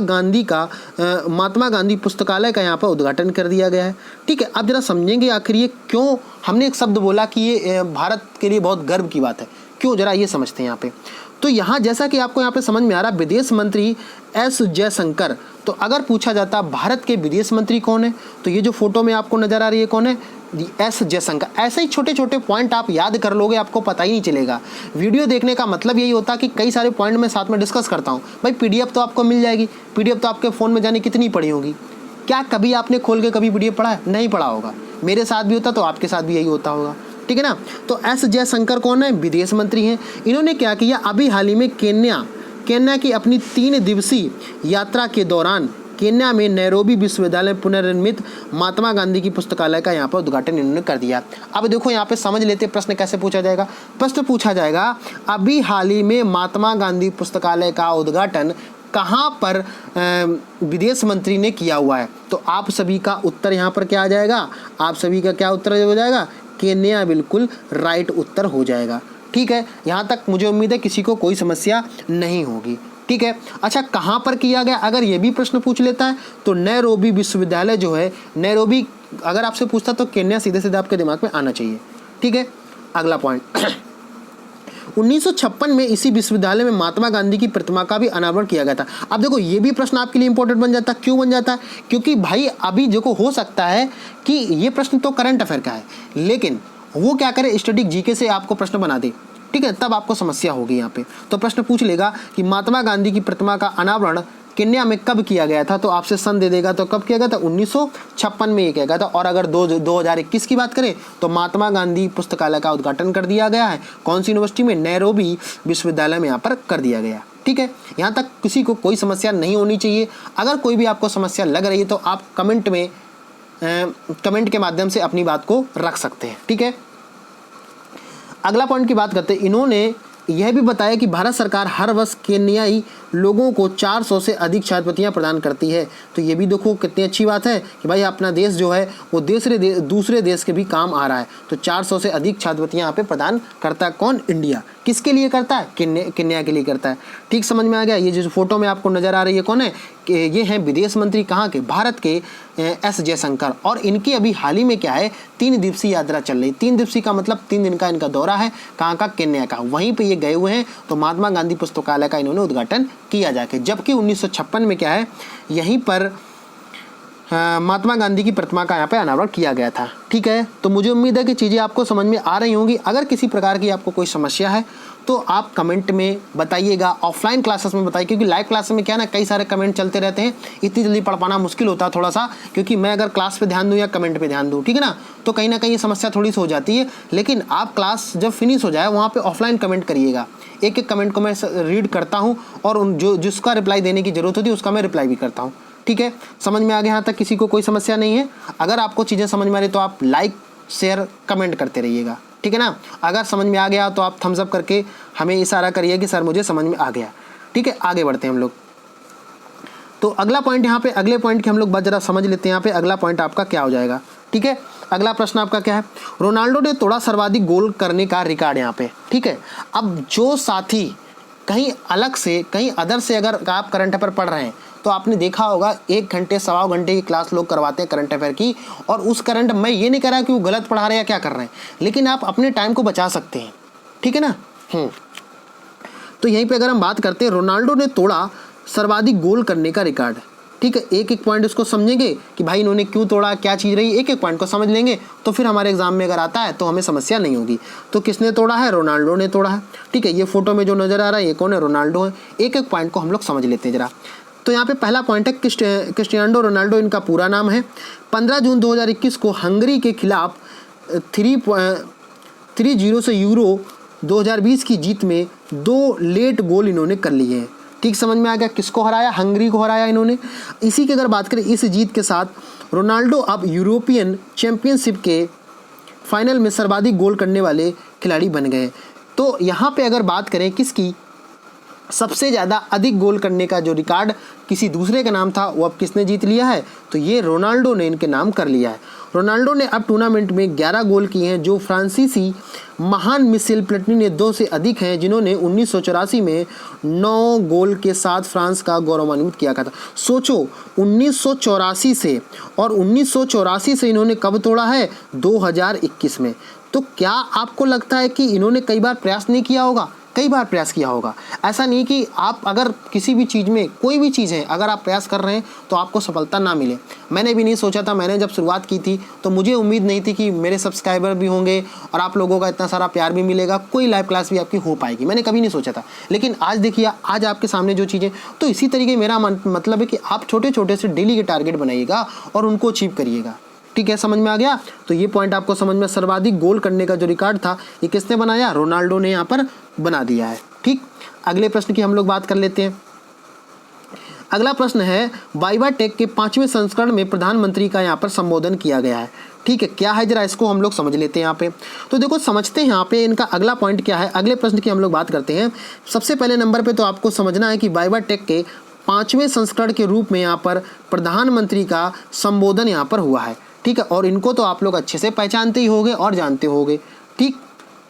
गांधी पुस्तकालय का यहाँ पर उद्घाटन कर दिया गया है। ठीक है, अब जरा समझेंगे आखिर ये क्यों हमने एक शब्द बोला कि ये भारत के लिए बहुत गर्व की बात है, क्यों, जरा ये समझते हैं यहाँ पे। तो यहाँ जैसा कि आपको यहाँ पे समझ में आ रहा, विदेश मंत्री एस जयशंकर। तो अगर पूछा जाता भारत के विदेश मंत्री कौन है, तो ये जो फोटो में आपको नजर आ रही है कौन है? एस जयशंकर। ऐसे ही छोटे छोटे पॉइंट आप याद कर लोगे, आपको पता ही नहीं चलेगा। वीडियो देखने का मतलब यही होता कि कई सारे पॉइंट मैं साथ में डिस्कस करता हूँ। भाई पीडीएफ तो आपको मिल जाएगी, पीडीएफ तो आपके फ़ोन में जाने कितनी पड़ी होगी। क्या कभी आपने खोल के कभी पीडीएफ पढ़ा है? नहीं पढ़ा होगा। मेरे साथ भी होता तो आपके साथ भी यही होता होगा। ठीक है ना, तो एस जयशंकर कौन है? विदेश मंत्री हैं। इन्होंने क्या किया, अभी हाल ही में केन्या की अपनी 3 दिवसीय यात्रा के दौरान केन्या में नैरोबी विश्वविद्यालय में पुनर्निर्मित महात्मा गांधी की पुस्तकालय का यहाँ पर उद्घाटन इन्होंने कर दिया। अब देखो यहाँ पे समझ लेते प्रश्न कैसे पूछा जाएगा। प्रश्न पूछा जाएगा अभी हाल ही में महात्मा गांधी पुस्तकालय का उद्घाटन कहाँ पर विदेश मंत्री ने किया हुआ है। तो आप सभी का उत्तर यहाँ पर क्या आ जाएगा? आप सभी का क्या उत्तर हो जाएगा? केन्या बिल्कुल राइट उत्तर हो जाएगा। ठीक है, यहाँ तक मुझे उम्मीद है किसी को कोई समस्या नहीं होगी। ठीक है, अच्छा कहाँ पर किया गया, अगर ये भी प्रश्न पूछ लेता है तो नैरोबी विश्वविद्यालय जो है, नैरोबी अगर आपसे पूछता तो केन्या सीधे सीधे आपके दिमाग में आना चाहिए। ठीक है, अगला पॉइंट 1956 में इसी विश्वविद्यालय में महात्मा गांधी की प्रतिमा का भी अनावरण किया गया था। अब देखो ये भी प्रश्न आपके लिए इंपॉर्टेंट बन जाता है। क्यों बन जाता है? क्योंकि भाई अभी देखो हो सकता है कि ये प्रश्न तो करंट अफेयर का है, लेकिन वो क्या करे, स्टैटिक जीके से आपको प्रश्न बना दे, ठीक है, तब आपको समस्या होगी यहाँ पे। तो प्रश्न पूछ लेगा कि महात्मा गांधी की प्रतिमा का अनावरण केन्या में कब किया गया था, तो आपसे सन दे देगा। तो कब किया गया था? 1956 में ये किया गया था। और अगर 2021 की बात करें तो महात्मा गांधी पुस्तकालय का उद्घाटन कर दिया गया है। कौन सी यूनिवर्सिटी में? नैरोबी विश्वविद्यालय में यहाँ पर कर दिया गया। ठीक है, यहाँ तक किसी को कोई समस्या नहीं होनी चाहिए। अगर कोई भी आपको समस्या लग रही है तो आप कमेंट के माध्यम से अपनी बात को रख सकते हैं। ठीक है, अगला पॉइंट की बात करते हैं। इन्होंने यह भी बताया कि भारत सरकार हर वर्ष केन्याई लोगों को 400 से अधिक छात्रवृत्तियां प्रदान करती है। तो ये भी देखो कितनी अच्छी बात है कि भाई अपना देश जो है वो दूसरे देश के भी काम आ रहा है। तो 400 से अधिक छात्रवृत्तियां यहाँ पे प्रदान करता है। कौन? इंडिया। किसके लिए करता है? केन्या के लिए करता है। ठीक समझ में आ गया। ये जो फोटो में आपको नजर आ रही है कौन है? ये हैं विदेश मंत्री कहाँ के? भारत के एस जयशंकर। और इनकी अभी हाल ही में क्या है, 3 दिवसीय यात्रा चल रही। 3 दिवसीय का मतलब 3 दिन का इनका दौरा है। कहाँ का? केन्या का। वहीं पे ये गए हुए हैं। तो महात्मा गांधी पुस्तकालय का इन्होंने उद्घाटन किया जाके, जबकि 1956 में क्या है, यहीं पर महात्मा गांधी की प्रतिमा का यहाँ पे अनावरण किया गया था। ठीक है, तो मुझे उम्मीद है कि चीज़ें आपको समझ में आ रही होंगी। अगर किसी प्रकार की आपको कोई समस्या है तो आप कमेंट में बताइएगा, ऑफलाइन क्लासेस में बताइए, क्योंकि लाइव क्लास में क्या है ना, कई सारे कमेंट चलते रहते हैं, इतनी जल्दी पढ़ पाना मुश्किल होता है थोड़ा सा, क्योंकि मैं अगर क्लास पे ध्यान दूँ या कमेंट पे ध्यान दूँ, ठीक है ना, तो कहीं ना कहीं ये समस्या थोड़ी सी हो जाती है। लेकिन आप क्लास जब फिनिश हो जाए वहाँ पर ऑफलाइन कमेंट करिएगा। एक एक कमेंट को मैं रीड करता हूँ और जिसका रिप्लाई देने की जरूरत होती है उसका मैं रिप्लाई भी करता हूँ। ठीक है, समझ में आ गया? यहाँ तक किसी को कोई समस्या नहीं है? अगर आपको चीज़ें समझ में आ रही तो आप लाइक शेयर कमेंट करते रहिएगा। ठीक है ना, अगर समझ में आ गया तो आप थम्स अप करके हमें इशारा करिए कि सर मुझे समझ में आ गया। ठीक है, आगे बढ़ते हैं हम लोग। तो अगला पॉइंट यहाँ पे, अगले पॉइंट की हम लोग बात जरा समझ लेते हैं। यहाँ पे अगला पॉइंट आपका क्या हो जाएगा? ठीक है, अगला प्रश्न आपका क्या है? रोनाल्डो ने तोड़ा सर्वाधिक गोल करने का रिकॉर्ड यहाँ पे। ठीक है, अब जो साथी कहीं अलग से, कहीं अदर से अगर आप करंट अफेयर पढ़ रहे हैं तो आपने देखा होगा 1 घंटे 1.25 घंटे की क्लास लोग करवाते हैं करंट अफेयर की। और उस करंट, मैं ये नहीं कह रहा कि वो गलत पढ़ा रहे हैं या क्या कर रहे हैं, लेकिन आप अपने टाइम को बचा सकते हैं। ठीक है ना। तो यहीं पे अगर हम बात करते हैं, रोनाल्डो ने तोड़ा सर्वाधिक गोल करने का रिकॉर्ड। ठीक है, एक एक पॉइंट उसको समझेंगे कि भाई इन्होंने क्यों तोड़ा, क्या चीज़ रही, एक एक पॉइंट को समझ लेंगे तो फिर हमारे एग्जाम में अगर आता है तो हमें समस्या नहीं होगी। तो किसने तोड़ा है? रोनाल्डो ने तोड़ा है। ठीक है, ये फोटो में जो नजर आ रहा है ये कौन है? रोनाल्डो है। एक एक पॉइंट को हम लोग समझ लेते हैं जरा। तो यहाँ पे पहला पॉइंट है क्रिस्टियानो रोनाल्डो, इनका पूरा नाम है। 15 जून 2021 को हंगरी के खिलाफ 3-0 से यूरो 2020 की जीत में 2 लेट गोल इन्होंने कर लिए हैं। ठीक समझ में आ गया? किसको हराया? हंगरी को हराया इन्होंने। इसी की अगर बात करें, इस जीत के साथ रोनाल्डो अब यूरोपियन चैंपियनशिप के फाइनल में सर्वाधिक गोल करने वाले खिलाड़ी बन गए। तो यहाँ पे अगर बात करें किसकी, सबसे ज़्यादा अधिक गोल करने का जो रिकॉर्ड किसी दूसरे का नाम था वो अब किसने जीत लिया है? तो ये रोनाल्डो ने इनके नाम कर लिया है। रोनाल्डो ने अब टूर्नामेंट में 11 गोल किए हैं, जो फ्रांसीसी महान मिशेल प्लेटिनी ने 2 से अधिक हैं, जिन्होंने 1984 में 9 गोल के साथ फ्रांस का गौरवान्वित किया था। सोचो 1984 से, और 1984 से इन्होंने कब तोड़ा है? 2021 में। तो क्या आपको लगता है कि इन्होंने कई बार प्रयास नहीं किया होगा? कई बार प्रयास किया होगा। ऐसा नहीं कि आप अगर किसी भी चीज़ में, कोई भी चीज़ है, अगर आप प्रयास कर रहे हैं तो आपको सफलता ना मिले। मैंने भी नहीं सोचा था, मैंने जब शुरुआत की थी तो मुझे उम्मीद नहीं थी कि मेरे सब्सक्राइबर भी होंगे और आप लोगों का इतना सारा प्यार भी मिलेगा, कोई लाइव क्लास भी आपकी हो पाएगी। मैंने कभी नहीं सोचा था, लेकिन आज देखिए, आज आपके सामने जो चीज़ें, तो इसी तरीके मेरा मतलब है कि आप छोटे छोटे से डेली के टारगेट बनाइएगा और उनको अचीव करिएगा। ठीक है, समझ में आ गया? तो ये पॉइंट आपको समझ में, सर्वाधिक गोल करने का जो रिकॉर्ड था ये किसने बनाया? रोनाल्डो ने यहाँ पर बना दिया है। ठीक, अगले प्रश्न की हम लोग बात कर लेते हैं। अगला प्रश्न है, वाइवा टेक के 5वें संस्करण में प्रधानमंत्री का यहाँ पर संबोधन किया गया है। ठीक है, क्या है जरा इसको हम लोग समझ लेते हैं यहाँ पे। तो देखो समझते हैं यहाँ पे इनका अगला पॉइंट क्या है। अगले प्रश्न की हम लोग बात करते हैं। सबसे पहले नंबर पे तो आपको समझना है कि वाइवा टेक के 5वें संस्करण के रूप में यहाँ पर प्रधानमंत्री का संबोधन यहाँ पर हुआ है। ठीक है, और इनको तो आप लोग अच्छे से पहचानते ही होंगे और जानते होंगे। ठीक,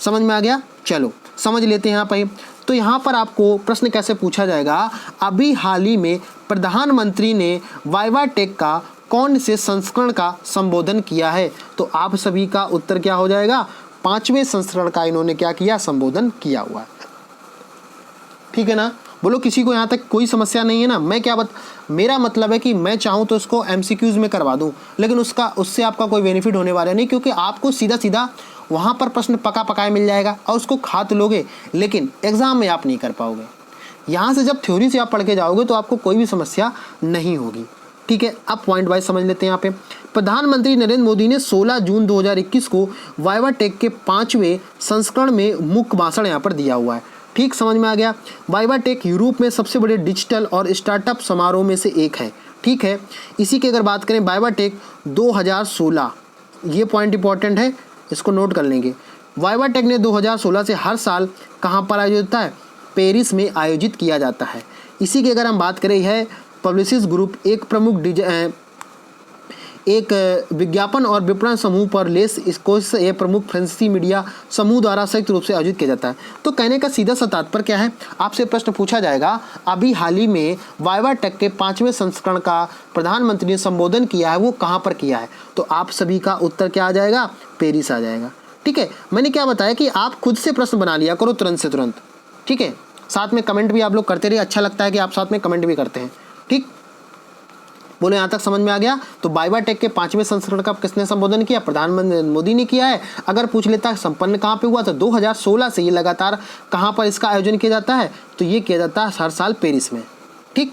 समझ में आ गया? चलो समझ लेते हैं यहाँ पर। तो यहाँ पर आपको प्रश्न कैसे पूछा जाएगा, अभी हाल ही में प्रधानमंत्री ने वाइवा टेक का कौन से संस्करण का संबोधन किया है? तो आप सभी का उत्तर क्या हो जाएगा? 5वें संस्करण का इन्होंने क्या किया, संबोधन किया हुआ है। ठीक है ना, बोलो किसी को यहाँ तक कोई समस्या नहीं है ना। मेरा मतलब है कि मैं चाहूँ तो इसको MCQs में करवा दूँ, लेकिन उससे आपका कोई बेनिफिट होने वाला नहीं, क्योंकि आपको सीधा सीधा वहाँ पर प्रश्न पका पकाए मिल जाएगा और उसको खा तो लोगे, लेकिन एग्जाम में आप नहीं कर पाओगे। यहाँ से जब थ्योरी से आप पढ़ के जाओगे तो आपको कोई भी समस्या नहीं होगी। ठीक है, अब पॉइंट वाइज समझ लेते हैं। यहाँ पे प्रधानमंत्री नरेंद्र मोदी ने 16 जून 2021 को वाइवा टेक के 5वें संस्करण में मुख्य भाषण यहाँ पर दिया हुआ है। ठीक, समझ में आ गया। वाइवा टेक यूरोप में सबसे बड़े डिजिटल और स्टार्टअप समारोह में से एक है। ठीक है, इसी की अगर बात करें वाइवा टेक 2016, ये पॉइंट इंपॉर्टेंट है, इसको नोट कर लेंगे। वाइवा टेक ने 2016 से हर साल कहाँ पर आयोजित होता है, पेरिस में आयोजित किया जाता है। इसी की अगर हम बात करें, यह पब्लिसिस ग्रुप एक विज्ञापन और विपणन समूह पर लेस इसकोस ये प्रमुख फ्रांसीसी मीडिया समूह द्वारा संयुक्त रूप से आयोजित किया जाता है। तो कहने का सीधा सा तात्पर्य क्या है, आपसे प्रश्न पूछा जाएगा अभी हाल ही में वाइवा टेक के 5वें संस्करण का प्रधानमंत्री ने संबोधन किया है, वो कहाँ पर किया है, तो आप सभी का उत्तर क्या आ जाएगा, पेरिस आ जाएगा। ठीक है, मैंने क्या बताया कि आप खुद से प्रश्न बना लिया करो तुरंत से तुरंत। ठीक है, साथ में कमेंट भी आप लोग करते रहिए, अच्छा लगता है कि आप साथ में कमेंट भी करते हैं। ठीक, बोले यहाँ तक समझ में आ गया। तो वाइवा टेक के 5वें संस्करण का किसने संबोधन किया, प्रधानमंत्री मोदी ने किया है। अगर पूछ लेता है संपन्न कहाँ पे हुआ, तो 2016 से ये लगातार कहाँ पर इसका आयोजन किया जाता है, तो ये किया जाता है हर साल पेरिस में। ठीक,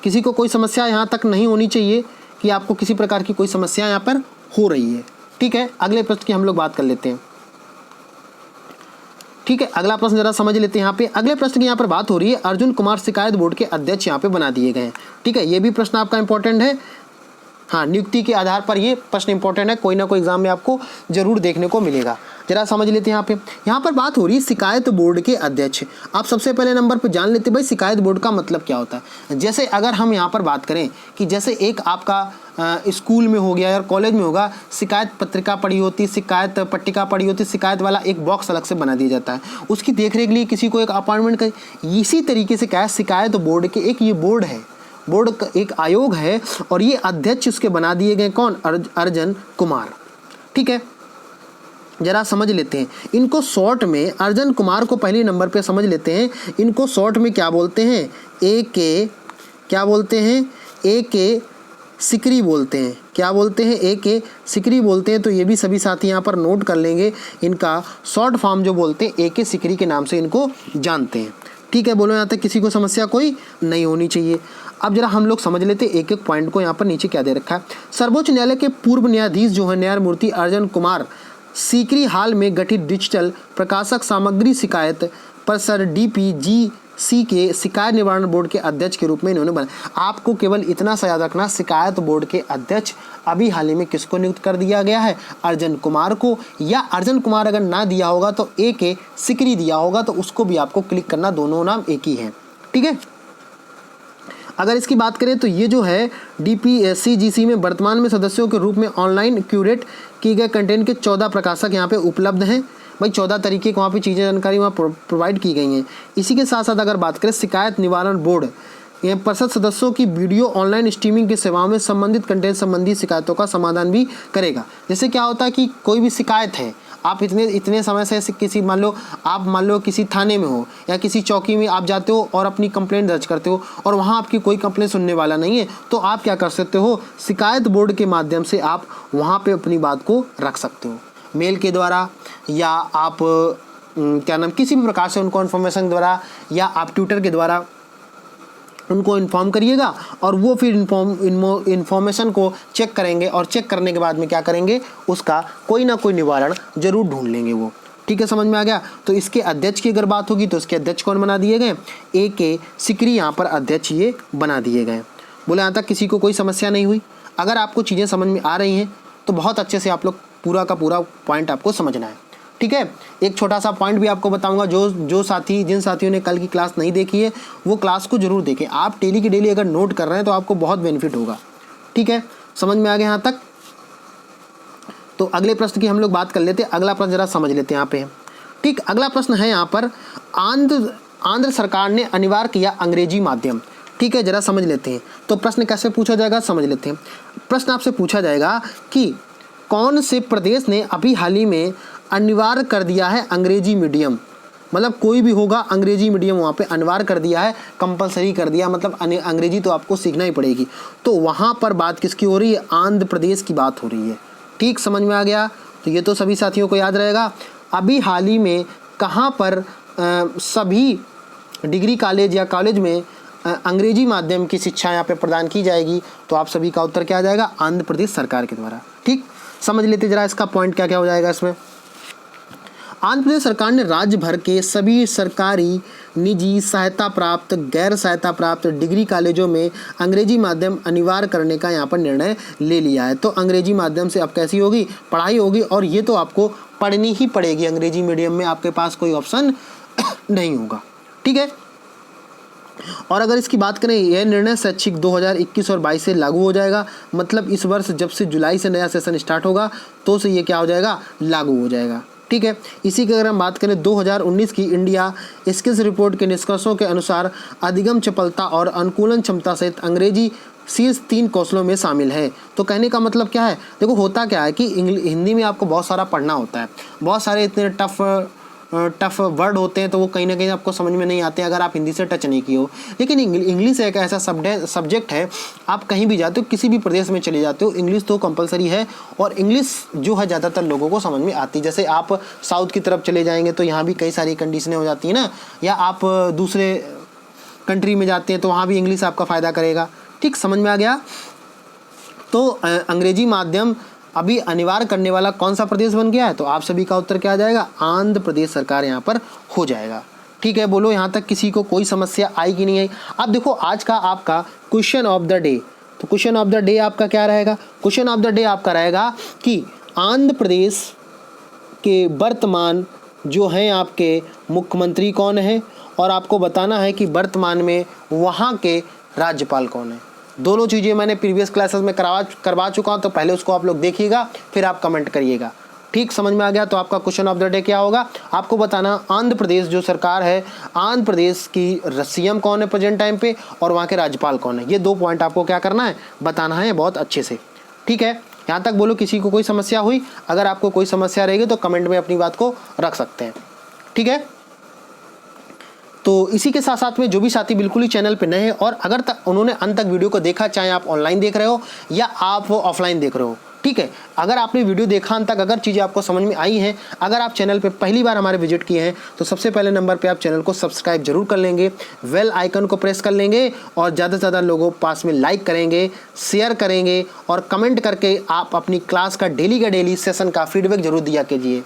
किसी को कोई समस्या यहाँ तक नहीं होनी चाहिए कि आपको किसी प्रकार की कोई समस्या यहाँ पर हो रही है। ठीक है, अगले प्रश्न की हम लोग बात कर लेते हैं। ठीक है, अगला प्रश्न जरा समझ लेते हैं। यहाँ पे अगले प्रश्न की यहाँ पर बात हो रही है, अर्जुन कुमार शिकायत बोर्ड के अध्यक्ष यहाँ पे बना दिए गए हैं। ठीक है, ये भी प्रश्न आपका इंपॉर्टेंट है। हाँ, नियुक्ति के आधार पर ये प्रश्न इंपॉर्टेंट है, कोई ना कोई एग्जाम में आपको जरूर देखने को मिलेगा। जरा समझ लेते हैं। यहाँ पर बात हो रही है शिकायत बोर्ड के अध्यक्ष। आप सबसे पहले नंबर पर जान लेते भाई शिकायत बोर्ड का मतलब क्या होता है। जैसे अगर हम यहाँ पर बात करें कि जैसे एक आपका स्कूल में हो गया या कॉलेज में होगा, शिकायत पत्रिका पड़ी होती, शिकायत पट्टिका पड़ी होती, शिकायत वाला एक बॉक्स अलग से बना दिया जाता है, उसकी देखरेख के लिए किसी को एक अपॉइंटमेंट कर। इसी तरीके से क्या है, शिकायत बोर्ड के एक ये बोर्ड है, बोर्ड का एक आयोग है, और ये अध्यक्ष उसके बना दिए गए कौन, अर्जुन कुमार। ठीक है, जरा समझ लेते हैं इनको शॉर्ट में। अर्जुन कुमार को पहले नंबर पे समझ लेते हैं, इनको शॉर्ट में क्या बोलते हैं, क्या बोलते हैं, सिकरी बोलते हैं। क्या बोलते हैं, सिकरी बोलते हैं। तो ये भी सभी साथी यहाँ पर नोट कर लेंगे, इनका शॉर्ट फॉर्म जो बोलते हैं सिकरी के नाम से इनको जानते हैं। ठीक है, बोलो यहाँ तक किसी को समस्या कोई नहीं होनी चाहिए। अब जरा हम लोग समझ लेते हैं एक एक पॉइंट को। यहाँ पर नीचे क्या दे रखा है, सर्वोच्च न्यायालय के पूर्व न्यायाधीश जो है न्यायमूर्ति अर्जुन कुमार सीकरी हाल में गठित डिजिटल प्रकाशक सामग्री शिकायत परिषद DPGC के शिकायत निवारण बोर्ड के अध्यक्ष के रूप में इन्होंने बना। आपको केवल इतना सा याद रखना, शिकायत बोर्ड के अध्यक्ष अभी हाल ही में किसको नियुक्त कर दिया गया है, अर्जुन कुमार को। या अर्जुन कुमार अगर ना दिया होगा तो सिकरी दिया होगा, तो उसको भी आपको क्लिक करना, दोनों नाम एक ही है। ठीक है, अगर इसकी बात करें तो ये जो है DPCGC में वर्तमान में सदस्यों के रूप में ऑनलाइन क्यूरेट किए गए कंटेंट के 14 प्रकाशक यहाँ पे उपलब्ध हैं। भाई 14 तरीके को वहाँ पे चीज़ें जानकारी वहाँ प्रोवाइड की गई हैं। इसी के साथ साथ अगर बात करें शिकायत निवारण बोर्ड, यह परिषद सदस्यों की वीडियो ऑनलाइन स्ट्रीमिंग की सेवाओं में संबंधित कंटेंट संबंधी शिकायतों का समाधान भी करेगा। जैसे क्या होता है कि कोई भी शिकायत है, आप इतने समय से किसी मान लो किसी थाने में हो या किसी चौकी में आप जाते हो और अपनी कंप्लेंट दर्ज करते हो, और वहाँ आपकी कोई कंप्लेंट सुनने वाला नहीं है, तो आप क्या कर सकते हो, शिकायत बोर्ड के माध्यम से आप वहाँ पे अपनी बात को रख सकते हो, मेल के द्वारा, या आप किसी भी प्रकार से उनको इन्फॉर्मेशन द्वारा, या आप ट्विटर के द्वारा उनको इन्फॉर्म करिएगा, और वो फिर इन्फॉर्मेशन को चेक करेंगे, और चेक करने के बाद में क्या करेंगे, उसका कोई ना कोई निवारण जरूर ढूंढ लेंगे वो। ठीक है, समझ में आ गया। तो इसके अध्यक्ष की अगर बात होगी तो इसके अध्यक्ष कौन बना दिए गए, सिकरी यहाँ पर अध्यक्ष ये बना दिए गए। बोले यहाँ तक किसी को कोई समस्या नहीं हुई। अगर आपको चीज़ें समझ में आ रही हैं तो बहुत अच्छे से आप लोग पूरा का पूरा पॉइंट आपको समझना है। ठीक है, एक छोटा सा पॉइंट भी आपको बताऊंगा, जिन साथियों ने कल की क्लास नहीं देखी है वो क्लास को जरूर देखें। आप डेली की डेली अगर नोट कर रहे हैं तो आपको बहुत बेनिफिट होगा। ठीक है, समझ में आ गया यहाँ तक। तो अगले प्रश्न की हम लोग बात कर लेते हैं। अगला प्रश्न जरा समझ लेते हैं यहाँ पे। ठीक, अगला प्रश्न है यहाँ पर, आंध्र सरकार ने अनिवार्य किया अंग्रेजी माध्यम। ठीक है, जरा समझ लेते हैं। तो प्रश्न कैसे पूछा जाएगा, समझ लेते हैं। प्रश्न आपसे पूछा जाएगा कि कौन से प्रदेश ने अभी हाल ही में अनिवार्य कर दिया है अंग्रेजी मीडियम, मतलब कोई भी होगा अंग्रेजी मीडियम वहाँ पे अनिवार्य कर दिया है, कंपलसरी कर दिया, मतलब अंग्रेजी तो आपको सीखना ही पड़ेगी। तो वहाँ पर बात किसकी हो रही है? आंध्र प्रदेश की बात हो रही है। ठीक, समझ में आ गया? तो ये तो सभी साथियों को याद रहेगा। अभी हाल ही में कहाँ पर सभी डिग्री कॉलेज या कॉलेज में अंग्रेजी माध्यम की शिक्षा यहाँ पे प्रदान की जाएगी? तो आप सभी का उत्तर क्या आ जाएगा? आंध्र प्रदेश सरकार के द्वारा। ठीक, समझ लेते जरा इसका पॉइंट क्या क्या हो जाएगा इसमें। आंध्र प्रदेश सरकार ने राज्य भर के सभी सरकारी, निजी, सहायता प्राप्त, गैर सहायता प्राप्त डिग्री कॉलेजों में अंग्रेजी माध्यम अनिवार्य करने का यहाँ पर निर्णय ले लिया है। तो अंग्रेजी माध्यम से अब कैसी होगी? पढ़ाई होगी, और ये तो आपको पढ़नी ही पड़ेगी अंग्रेजी मीडियम में, आपके पास कोई ऑप्शन नहीं होगा। ठीक है, और अगर इसकी बात करें, यह निर्णय शैक्षिक 2021 और 22 से लागू हो जाएगा। मतलब इस वर्ष जब से जुलाई से नया सेशन स्टार्ट होगा तो से ये क्या हो जाएगा? लागू हो जाएगा। ठीक है, इसी की अगर हम बात करें 2019 की इंडिया स्किल्स रिपोर्ट के निष्कर्षों के अनुसार अधिगम चपलता और अनुकूलन क्षमता सहित अंग्रेजी शीर्ष 3 कौशलों में शामिल है। तो कहने का मतलब क्या है? देखो, होता क्या है कि हिंदी में आपको बहुत सारा पढ़ना होता है, बहुत सारे इतने टफ वर्ड होते हैं, तो वो कहीं ना कहीं आपको समझ में नहीं आते हैं अगर आप हिंदी से टच नहीं किए हो। लेकिन इंग्लिश एक ऐसा सब्जेक्ट है, आप कहीं भी जाते हो, किसी भी प्रदेश में चले जाते हो, इंग्लिश तो कंपलसरी है, और इंग्लिश जो है ज़्यादातर लोगों को समझ में आती है। जैसे आप साउथ की तरफ चले जाएंगे तो यहाँ भी कई सारी कंडीशनें हो जाती हैं ना, या आप दूसरे कंट्री में जाते हैं तो वहाँ भी इंग्लिश आपका फ़ायदा करेगा। ठीक, समझ में आ गया? तो अंग्रेजी माध्यम अभी अनिवार्य करने वाला कौन सा प्रदेश बन गया है? तो आप सभी का उत्तर क्या आ जाएगा? आंध्र प्रदेश सरकार यहाँ पर हो जाएगा। ठीक है, बोलो यहाँ तक किसी को कोई समस्या आई कि नहीं आई? अब देखो, आज का आपका क्वेश्चन ऑफ द डे, तो क्वेश्चन ऑफ द डे आपका क्या रहेगा? क्वेश्चन ऑफ द डे आपका रहेगा कि आंध्र प्रदेश के वर्तमान जो हैं आपके मुख्यमंत्री कौन है, और आपको बताना है कि वर्तमान में वहाँ के राज्यपाल कौन है। दोनों चीज़ें मैंने प्रीवियस क्लासेस में करवा चुका हूँ, तो पहले उसको आप लोग देखिएगा, फिर आप कमेंट करिएगा। ठीक, समझ में आ गया? तो आपका क्वेश्चन ऑफ द डे क्या होगा? आपको बताना आंध्र प्रदेश जो सरकार है, आंध्र प्रदेश की सीएम कौन है प्रेजेंट टाइम पे, और वहाँ के राज्यपाल कौन है। ये 2 पॉइंट आपको क्या करना है? बताना है बहुत अच्छे से। ठीक है, यहाँ तक बोलो किसी को कोई समस्या हुई? अगर आपको कोई समस्या रहेगी तो कमेंट में अपनी बात को रख सकते हैं। ठीक है, तो इसी के साथ साथ में जो भी साथी बिल्कुल ही चैनल पे नए हैं और अगर तक उन्होंने अंत तक वीडियो को देखा, चाहे आप ऑनलाइन देख रहे हो या आप वो ऑफलाइन देख रहे हो, ठीक है, अगर आपने वीडियो देखा अंत तक, अगर चीज़ें आपको समझ में आई हैं, अगर आप चैनल पे पहली बार हमारे विजिट किए हैं, तो सबसे पहले नंबर पे आप चैनल को सब्सक्राइब जरूर कर लेंगे, बेल आइकन को प्रेस कर लेंगे और ज़्यादा से ज़्यादा लोगों पास में लाइक करेंगे, शेयर करेंगे और कमेंट करके आप अपनी क्लास का डेली सेशन का फीडबैक जरूर दिया कीजिए।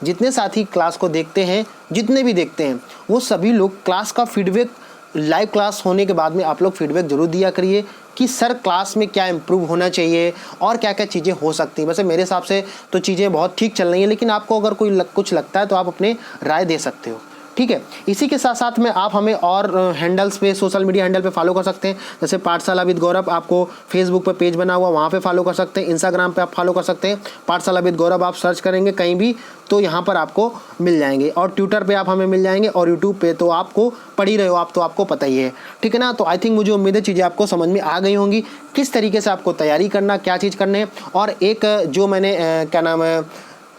जितने साथी क्लास को देखते हैं, जितने भी देखते हैं, वो सभी लोग क्लास का फीडबैक, लाइव क्लास होने के बाद में आप लोग फीडबैक जरूर दिया करिए कि सर क्लास में क्या इम्प्रूव होना चाहिए और क्या क्या चीज़ें हो सकती हैं। वैसे मेरे हिसाब से तो चीज़ें बहुत ठीक चल रही हैं, लेकिन आपको अगर कुछ लगता है तो आप अपने राय दे सकते हो। ठीक है, इसी के साथ साथ में आप हमें और हैंडल्स पे, सोशल मीडिया हैंडल पे फॉलो कर सकते हैं। जैसे पाठशाला विद गौरव, आपको फेसबुक पे पेज बना हुआ, वहाँ पे फॉलो कर सकते हैं। इंस्टाग्राम पे आप फॉलो कर सकते हैं, पाठशाला विद गौरव आप सर्च करेंगे कहीं भी तो यहाँ पर आपको मिल जाएंगे। और ट्विटर पे आप हमें मिल जाएंगे और यूट्यूब पे तो आपको पढ़ ही रहे हो आप, तो आपको पता ही है। ठीक है ना, तो आई थिंक मुझे उम्मीद है चीज़ें आपको समझ में आ गई होंगी, किस तरीके से आपको तैयारी करना, क्या चीज़ करने है। और एक जो मैंने क्या नाम है,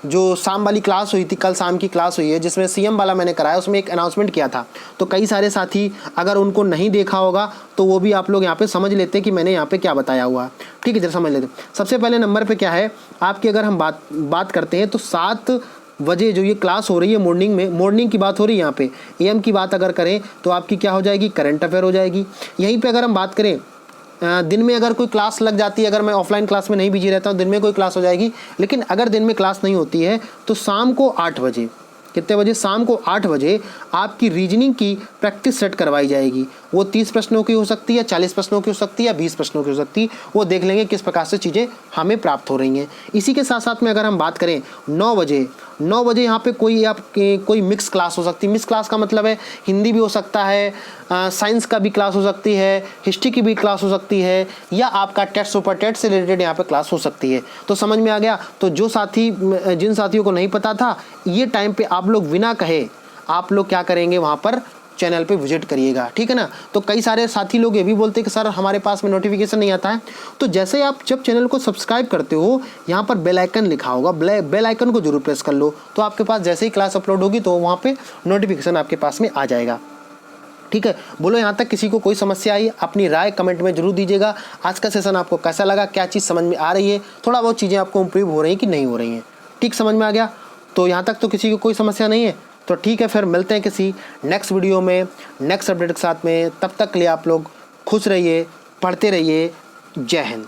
जो शाम वाली क्लास हुई थी, कल शाम की क्लास हुई है जिसमें सीएम वाला मैंने कराया, उसमें एक अनाउंसमेंट किया था। तो कई सारे साथी अगर उनको नहीं देखा होगा तो वो भी आप लोग यहाँ पे समझ लेते हैं कि मैंने यहाँ पे क्या बताया हुआ है। ठीक है, जरा समझ लेते हैं। सबसे पहले नंबर पे क्या है आपकी, अगर हम बात करते हैं तो 7 बजे जो ये क्लास हो रही है मॉर्निंग में, मॉर्निंग की बात हो रही है। यहाँ पे एएम की बात अगर करें तो आपकी क्या हो जाएगी, करंट अफेयर हो जाएगी। यहीं पे अगर हम बात करें दिन में अगर कोई क्लास लग जाती है, अगर मैं ऑफलाइन क्लास में नहीं बिजी रहता हूँ, दिन में कोई क्लास हो जाएगी। लेकिन अगर दिन में क्लास नहीं होती है तो शाम को 8 बजे, कितने बजे, शाम को 8 बजे आपकी रीजनिंग की प्रैक्टिस सेट करवाई जाएगी। वो 30 प्रश्नों की हो सकती है, 40 प्रश्नों की हो सकती है या 20 प्रश्नों की हो सकती है। वो देख लेंगे किस प्रकार से चीज़ें हमें प्राप्त हो रही हैं। इसी के साथ साथ में अगर हम बात करें 9 बजे यहाँ पे कोई मिक्स क्लास हो सकती है। मिक्स क्लास का मतलब है हिंदी भी हो सकता है, साइंस का भी क्लास हो सकती है, हिस्ट्री की भी क्लास हो सकती है, या आपका टेट सुपर टेट से रिलेटेड यहाँ पे क्लास हो सकती है। तो समझ में आ गया। तो जिन साथियों को नहीं पता था, ये टाइम पे आप लोग बिना कहे आप लोग क्या करेंगे, वहाँ पर चैनल पे विजिट करिएगा, ठीक है ना। तो कई सारे साथी लोग ये भी बोलते हैं कि सर हमारे पास में नोटिफिकेशन नहीं आता है। तो जैसे आप जब चैनल को सब्सक्राइब करते हो, यहाँ पर बेल आइकन लिखा होगा, बेल आइकन को जरूर प्रेस कर लो। तो आपके पास जैसे ही क्लास अपलोड होगी तो वहाँ पे नोटिफिकेशन आपके पास में आ जाएगा, ठीक है। बोलो यहाँ तक किसी को कोई समस्या आई, अपनी राय कमेंट में जरूर दीजिएगा। आज का सेशन आपको कैसा लगा, क्या चीज़ समझ में आ रही है, थोड़ा बहुत चीज़ें आपको इम्प्रूव हो रही हैं कि नहीं हो रही हैं, ठीक समझ में आ गया। तो यहाँ तक तो किसी को कोई समस्या नहीं है। तो ठीक है, फिर मिलते हैं किसी नेक्स्ट वीडियो में नेक्स्ट अपडेट के साथ में। तब तक के लिए आप लोग खुश रहिए, पढ़ते रहिए। जय हिंद।